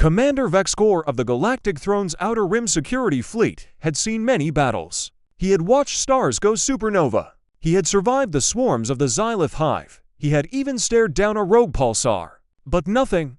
Commander Vexcor of the Galactic Throne's Outer Rim Security Fleet had seen many battles. He had watched stars go supernova. He had survived the swarms of the Xylith Hive. He had even stared down a rogue pulsar. But nothing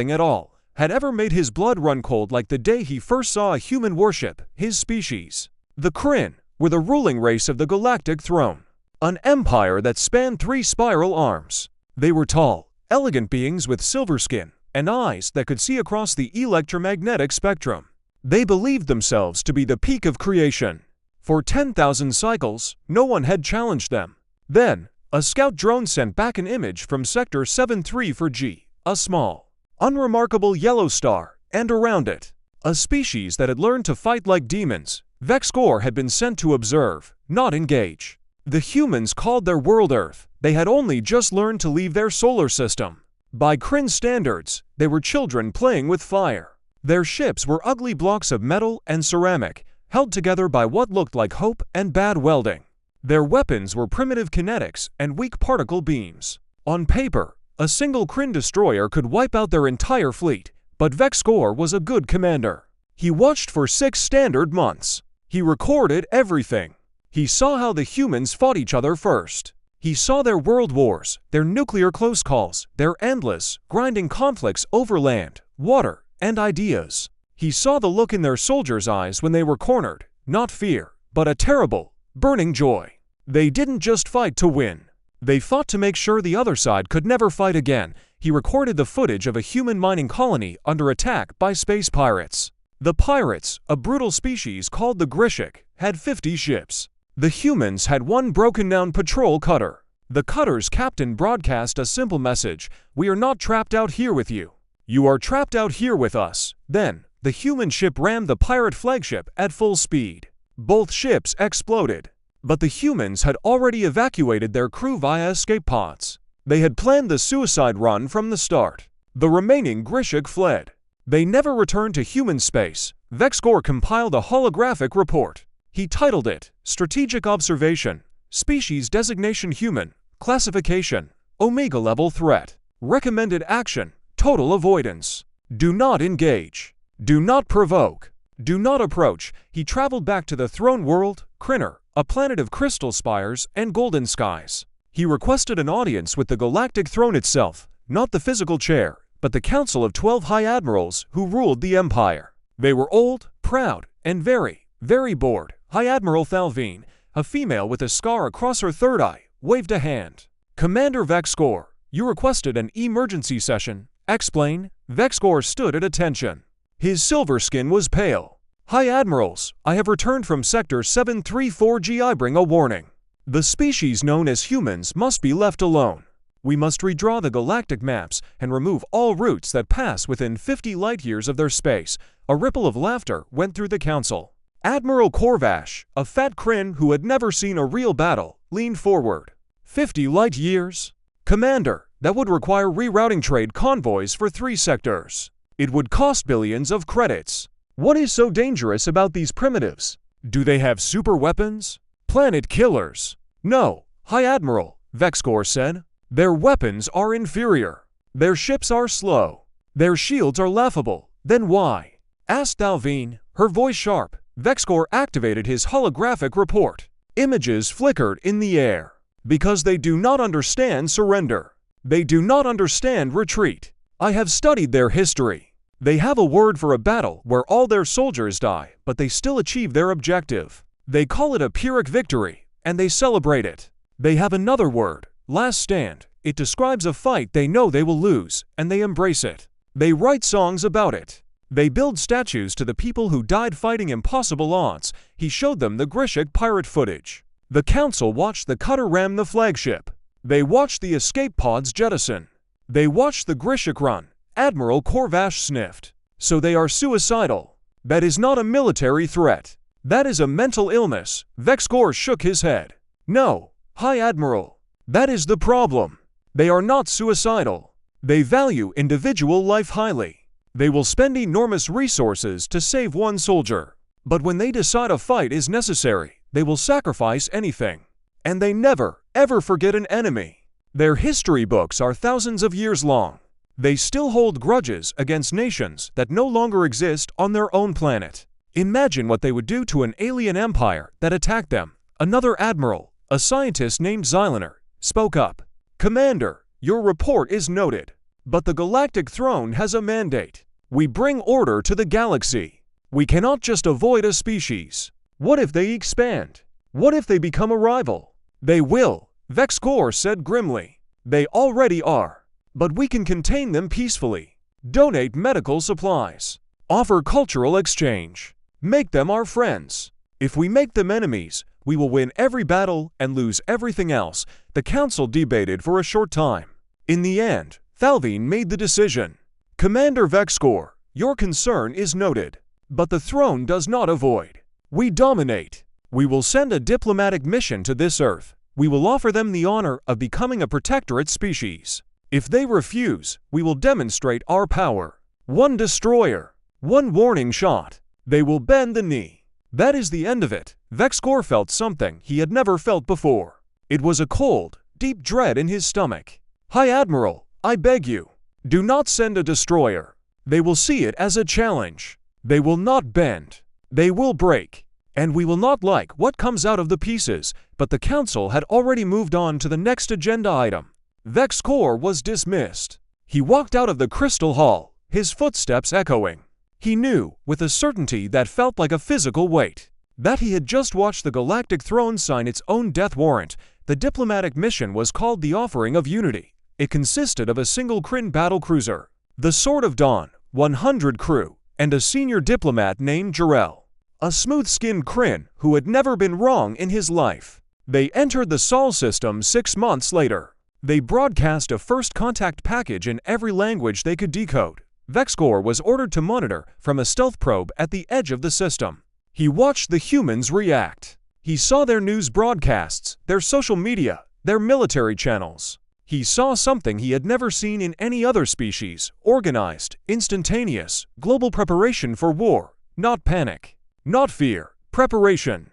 at all, had ever made his blood run cold like the day he first saw a human worship his species. The Kryn were the ruling race of the Galactic Throne, an empire that spanned 3 spiral arms. They were tall, elegant beings with silver skin and eyes that could see across the electromagnetic spectrum. They believed themselves to be the peak of creation. For 10,000 cycles, no one had challenged them. Then, a scout drone sent back an image from Sector 73-4G, a small, unremarkable yellow star, and around it, a species that had learned to fight like demons. Vexcor had been sent to observe, not engage. The humans called their world Earth. They had only just learned to leave their solar system. By Kryn standards, they were children playing with fire. Their ships were ugly blocks of metal and ceramic, held together by what looked like hope and bad welding. Their weapons were primitive kinetics and weak particle beams. On paper, a single Kryn destroyer could wipe out their entire fleet, but Vexcor was a good commander. He watched for 6 standard months. He recorded everything. He saw how the humans fought each other first. He saw their world wars, their nuclear close calls, their endless, grinding conflicts over land, water, and ideas. He saw the look in their soldiers' eyes when they were cornered, not fear, but a terrible, burning joy. They didn't just fight to win. They fought to make sure the other side could never fight again. He recorded the footage of a human mining colony under attack by space pirates. The pirates, a brutal species called the Grishik, had 50 ships. The humans had 1 broken-down patrol cutter. The cutter's captain broadcast a simple message: "We are not trapped out here with you. You are trapped out here with us." Then, the human ship rammed the pirate flagship at full speed. Both ships exploded. But the humans had already evacuated their crew via escape pods. They had planned the suicide run from the start. The remaining Grishik fled. They never returned to human space. Vexcor compiled a holographic report. He titled it Strategic Observation, Species Designation Human, Classification, Omega Level Threat, Recommended Action, Total Avoidance. Do not engage. Do not provoke. Do not approach. He traveled back to the throne world, Krynner, a planet of crystal spires and golden skies. He requested an audience with the Galactic Throne itself, not the physical chair, but the council of 12 High Admirals who ruled the Empire. They were old, proud, and very, very bored. High Admiral Thalvine, a female with a scar across her third eye, waved a hand. "Commander Vexcor, you requested an emergency session. Explain." Vexcor stood at attention. His silver skin was pale. "High Admirals, I have returned from Sector 734G. I bring a warning. The species known as humans must be left alone. We must redraw the galactic maps and remove all routes that pass within 50 light-years of their space." A ripple of laughter went through the council. Admiral Korvash, a fat Kryn who had never seen a real battle, leaned forward. 50 light-years? Commander, that would require rerouting trade convoys for 3 sectors. It would cost billions of credits. What is so dangerous about these primitives? Do they have super weapons? Planet killers? No, High Admiral, Vexcor said. Their weapons are inferior. Their ships are slow. Their shields are laughable. Then why? Asked Thalvine, her voice sharp. Vexcor activated his holographic report. Images flickered in the air. Because they do not understand surrender. They do not understand retreat. I have studied their history. They have a word for a battle where all their soldiers die, but they still achieve their objective. They call it a Pyrrhic victory, and they celebrate it. They have another word, last stand. It describes a fight they know they will lose, and they embrace it. They write songs about it. They build statues to the people who died fighting impossible odds. He showed them the Grishik pirate footage. The council watched the cutter ram the flagship. They watched the escape pods jettison. They watched the Grishik run. Admiral Korvash sniffed. So they are suicidal. That is not a military threat. That is a mental illness. Vexcor shook his head. No, High Admiral. That is the problem. They are not suicidal. They value individual life highly. They will spend enormous resources to save one soldier. But when they decide a fight is necessary, they will sacrifice anything. And they never, ever forget an enemy. Their history books are thousands of years long. They still hold grudges against nations that no longer exist on their own planet. Imagine what they would do to an alien empire that attacked them. Another admiral, a scientist named Xylaner, spoke up. Commander, your report is noted, but the Galactic Throne has a mandate. We bring order to the galaxy. We cannot just avoid a species. What if they expand? What if they become a rival? They will, Vexcor said grimly. They already are. But we can contain them peacefully. Donate medical supplies. Offer cultural exchange. Make them our friends. If we make them enemies, we will win every battle and lose everything else. The council debated for a short time. In the end, Thalvine made the decision. Commander Vexcor, your concern is noted. But the throne does not avoid. We dominate. We will send a diplomatic mission to this Earth. We will offer them the honor of becoming a protectorate species. If they refuse, we will demonstrate our power. One destroyer. One warning shot. They will bend the knee. That is the end of it. Vexcor felt something he had never felt before. It was a cold, deep dread in his stomach. High Admiral, I beg you, do not send a destroyer. They will see it as a challenge. They will not bend. They will break. And we will not like what comes out of the pieces, but the council had already moved on to the next agenda item. Vexcor was dismissed. He walked out of the Crystal Hall, his footsteps echoing. He knew, with a certainty that felt like a physical weight, that he had just watched the Galactic Throne sign its own death warrant. The diplomatic mission was called the Offering of Unity. It consisted of a single Kryn battlecruiser, the Sword of Dawn, 100 crew, and a senior diplomat named Jarrell, a smooth-skinned Kryn who had never been wrong in his life. They entered the Sol system 6 months later. They broadcast a first contact package in every language they could decode. Vexcor was ordered to monitor from a stealth probe at the edge of the system. He watched the humans react. He saw their news broadcasts, their social media, their military channels. He saw something he had never seen in any other species: organized, instantaneous, global preparation for war. Not panic, not fear, preparation.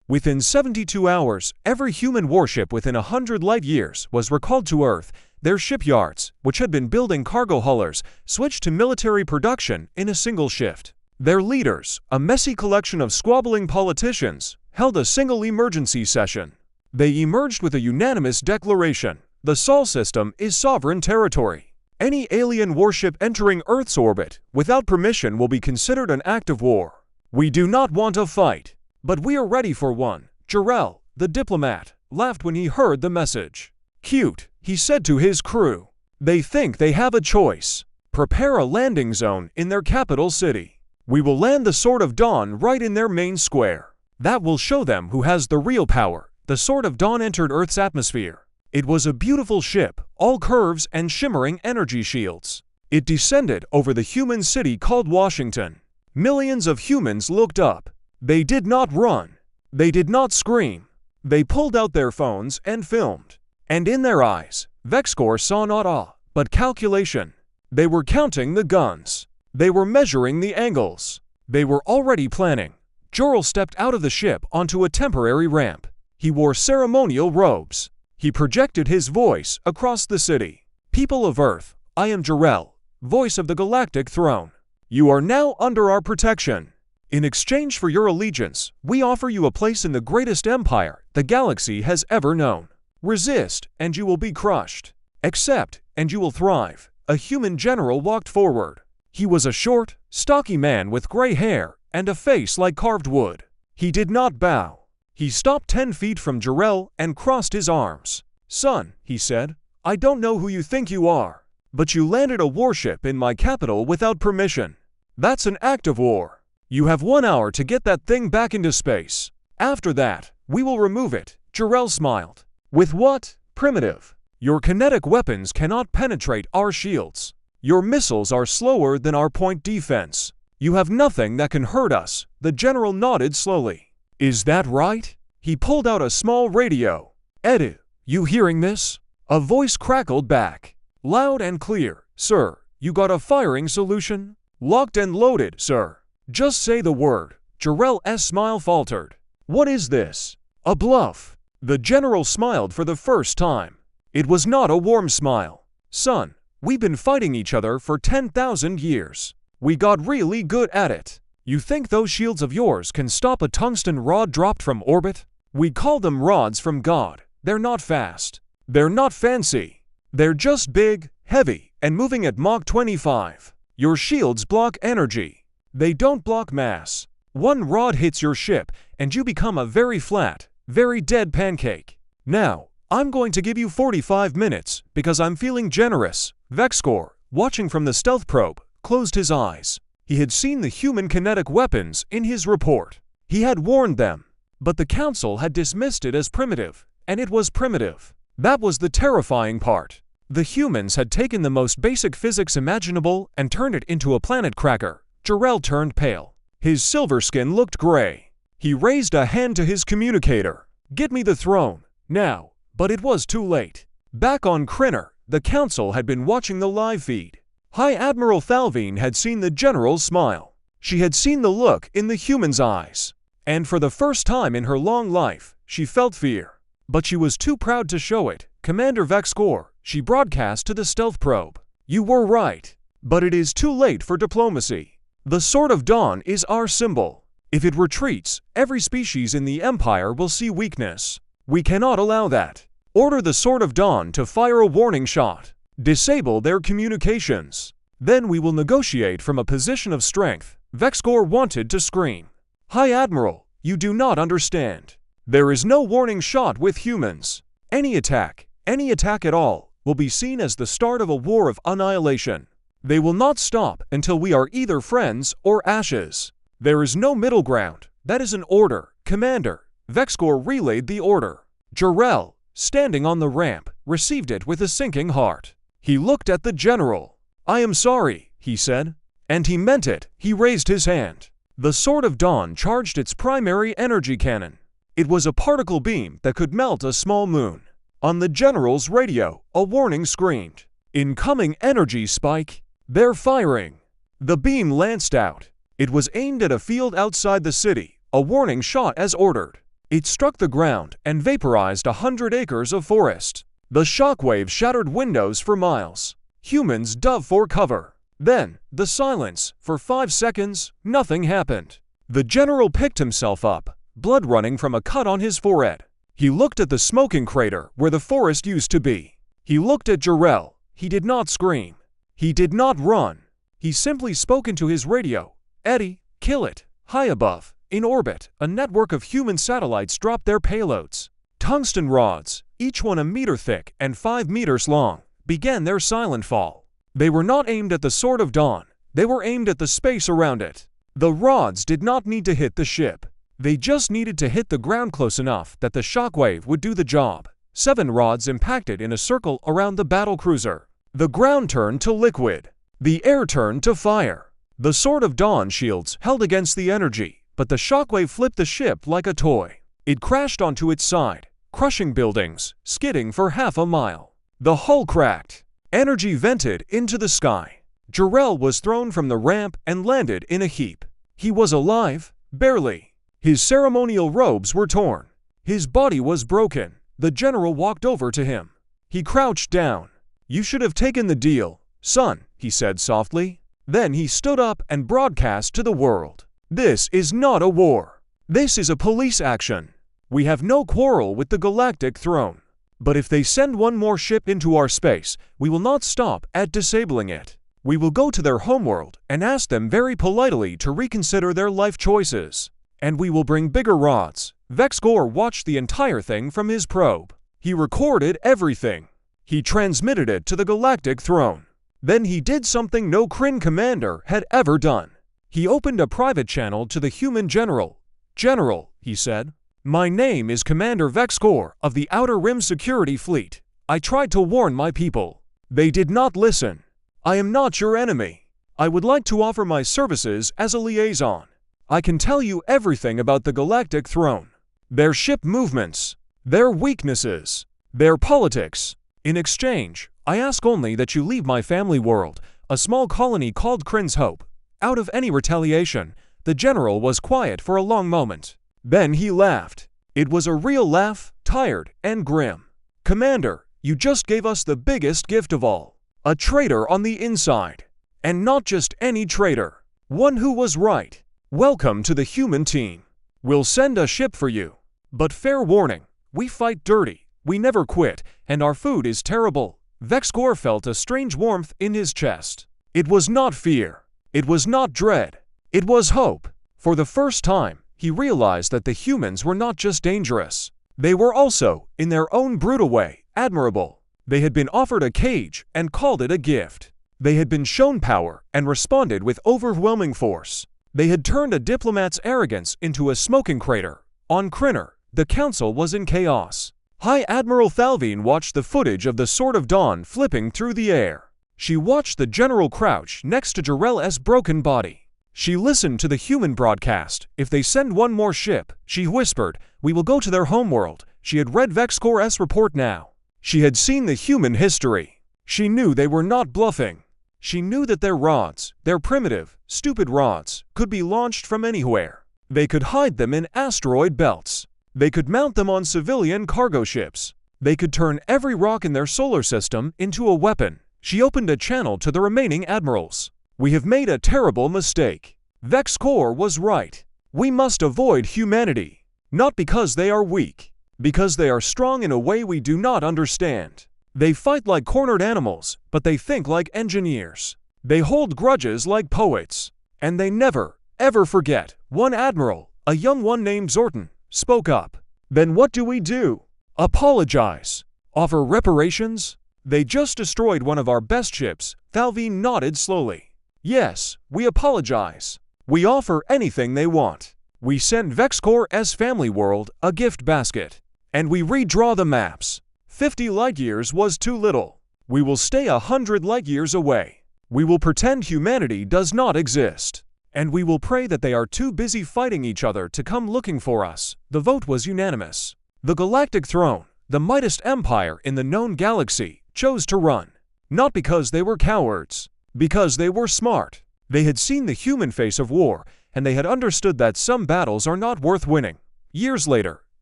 Within 72 hours, every human warship within 100 light-years was recalled to Earth. Their shipyards, which had been building cargo haulers, switched to military production in a single shift. Their leaders, a messy collection of squabbling politicians, held a single emergency session. They emerged with a unanimous declaration: the Sol system is sovereign territory. Any alien warship entering Earth's orbit without permission will be considered an act of war. We do not want a fight, but we are ready for one. Jarrell, the diplomat, laughed when he heard the message. Cute, he said to his crew. They think they have a choice. Prepare a landing zone in their capital city. We will land the Sword of Dawn right in their main square. That will show them who has the real power. The Sword of Dawn entered Earth's atmosphere. It was a beautiful ship, all curves and shimmering energy shields. It descended over the human city called Washington. Millions of humans looked up. They did not run. They did not scream. They pulled out their phones and filmed. And in their eyes, Vexcor saw not awe, but calculation. They were counting the guns. They were measuring the angles. They were already planning. Jorel stepped out of the ship onto a temporary ramp. He wore ceremonial robes. He projected his voice across the city. People of Earth, I am Jarrell, voice of the Galactic Throne. You are now under our protection. In exchange for your allegiance, we offer you a place in the greatest empire the galaxy has ever known. Resist, and you will be crushed. Accept, and you will thrive. A human general walked forward. He was a short, stocky man with gray hair and a face like carved wood. He did not bow. He stopped 10 feet from Jarrell and crossed his arms. Son, he said, I don't know who you think you are, but you landed a warship in my capital without permission. That's an act of war. You have 1 hour to get that thing back into space. After that, we will remove it. Jarrell smiled. With what? Primitive. Your kinetic weapons cannot penetrate our shields. Your missiles are slower than our point defense. You have nothing that can hurt us. The general nodded slowly. Is that right? He pulled out a small radio. Edu, you hearing this? A voice crackled back. Loud and clear. Sir, you got a firing solution? Locked and loaded, sir. Just say the word. Jarrell's smile faltered. What is this? A bluff. The general smiled for the first time. It was not a warm smile. Son, We've been fighting each other for 10,000 years. We got really good at it. You think those shields of yours can stop a tungsten rod dropped from orbit? We call them rods from God. They're not fast. They're not fancy. They're just big, heavy, and moving at Mach 25. Your shields block energy. They don't block mass. One rod hits your ship, and you become a very flat, very dead pancake. Now, I'm going to give you 45 minutes, because I'm feeling generous. Vexcor, watching from the stealth probe, closed his eyes. He had seen the human kinetic weapons in his report. He had warned them. But the Council had dismissed it as primitive, and it was primitive. That was the terrifying part. The humans had taken the most basic physics imaginable and turned it into a planet cracker. Jarrell turned pale. His silver skin looked gray. He raised a hand to his communicator. "Get me the throne, now." But it was too late. Back on Crinner, the Council had been watching the live feed. High Admiral Thalvine had seen the General's smile. She had seen the look in the human's eyes. And for the first time in her long life, she felt fear. But she was too proud to show it. "Commander Vexcor," she broadcast to the stealth probe. "You were right. But it is too late for diplomacy. The Sword of Dawn is our symbol. If it retreats, every species in the Empire will see weakness. We cannot allow that. Order the Sword of Dawn to fire a warning shot. Disable their communications. Then we will negotiate from a position of strength." Vexcor wanted to scream. "High Admiral, you do not understand. There is no warning shot with humans. Any attack at all, will be seen as the start of a war of annihilation. They will not stop until we are either friends or ashes. There is no middle ground. That is an order, Commander." Vexcor relayed the order. Jarrell, standing on the ramp, received it with a sinking heart. He looked at the General. "I am sorry," he said. And he meant it. He raised his hand. The Sword of Dawn charged its primary energy cannon. It was a particle beam that could melt a small moon. On the General's radio, a warning screamed. "Incoming energy spike. They're firing." The beam lanced out. It was aimed at a field outside the city, a warning shot as ordered. It struck the ground and vaporized 100 acres of forest. The shockwave shattered windows for miles. Humans dove for cover. Then, the silence. For 5 seconds, nothing happened. The General picked himself up, blood running from a cut on his forehead. He looked at the smoking crater where the forest used to be. He looked at Jarrell. He did not scream. He did not run. He simply spoke into his radio. "Eddie, kill it." High above, in orbit, a network of human satellites dropped their payloads. Tungsten rods, each one a meter thick and 5 meters long, began their silent fall. They were not aimed at the Sword of Dawn. They were aimed at the space around it. The rods did not need to hit the ship. They just needed to hit the ground close enough that the shockwave would do the job. 7 rods impacted in a circle around the battlecruiser. The ground turned to liquid. The air turned to fire. The Sword of Dawn shields held against the energy, but the shockwave flipped the ship like a toy. It crashed onto its side, crushing buildings, skidding for half a mile. The hull cracked. Energy vented into the sky. Jarrell was thrown from the ramp and landed in a heap. He was alive, barely. His ceremonial robes were torn. His body was broken. The General walked over to him. He crouched down. "You should have taken the deal, son," he said softly. Then he stood up and broadcast to the world. "This is not a war. This is a police action. We have no quarrel with the Galactic Throne. But if they send one more ship into our space, we will not stop at disabling it. We will go to their homeworld and ask them very politely to reconsider their life choices. And we will bring bigger rods." Vexcor watched the entire thing from his probe. He recorded everything. He transmitted it to the Galactic Throne. Then he did something no Kryn commander had ever done. He opened a private channel to the human general. "General," he said, "my name is Commander Vexcor of the Outer Rim Security Fleet. I tried to warn my people. They did not listen. I am not your enemy. I would like to offer my services as a liaison. I can tell you everything about the Galactic Throne, their ship movements, their weaknesses, their politics. In exchange, I ask only that you leave my family world, a small colony called Kryn's Hope, out of any retaliation." The General was quiet for a long moment. Then he laughed. It was a real laugh, tired and grim. "Commander, you just gave us the biggest gift of all. A traitor on the inside. And not just any traitor. One who was right. Welcome to the human team. We'll send a ship for you. But fair warning, we fight dirty, we never quit, and our food is terrible. Vexcor felt a strange warmth in his chest. It was not fear. It was not dread. It was hope. For the first time, he realized that the humans were not just dangerous. They were also, in their own brutal way, admirable. They had been offered a cage and called it a gift. They had been shown power and responded with overwhelming force. They had turned a diplomat's arrogance into a smoking crater. On Krynner, the council was in chaos. High Admiral Thalvine watched the footage of the Sword of Dawn flipping through the air. She watched the general crouch next to Jarell's broken body. She listened to the human broadcast. If they send one more ship, she whispered, we will go to their homeworld. She had read Vexcor's report now. She had seen the human history. She knew they were not bluffing. She knew that their rods, their primitive, stupid rods, could be launched from anywhere. They could hide them in asteroid belts. They could mount them on civilian cargo ships. They could turn every rock in their solar system into a weapon. She opened a channel to the remaining admirals. We have made a terrible mistake. Vexcor was right. We must avoid humanity. Not because they are weak. Because they are strong in a way we do not understand. They fight like cornered animals, but they think like engineers. They hold grudges like poets. And they never, ever forget. One admiral, a young one named Zorton, spoke up. Then what do we do? Apologize? Offer reparations? They just destroyed one of our best ships. Thalvine nodded slowly. Yes, we apologize. We offer anything they want. We send Vexcor's family world a gift basket. And we redraw the maps. 50 light-years was too little. We will stay 100 light-years away. We will pretend humanity does not exist. And we will pray that they are too busy fighting each other to come looking for us. The vote was unanimous. The Galactic Throne, the mightiest empire in the known galaxy, chose to run. Not because they were cowards. Because they were smart. They had seen the human face of war, and they had understood that some battles are not worth winning. Years later,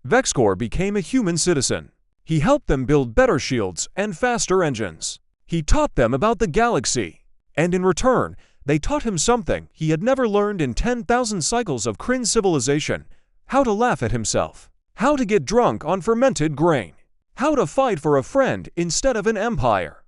Vexcor became a human citizen. He helped them build better shields and faster engines. He taught them about the galaxy. And in return, they taught him something he had never learned in 10,000 cycles of Kryn civilization: how to laugh at himself, how to get drunk on fermented grain, how to fight for a friend instead of an empire.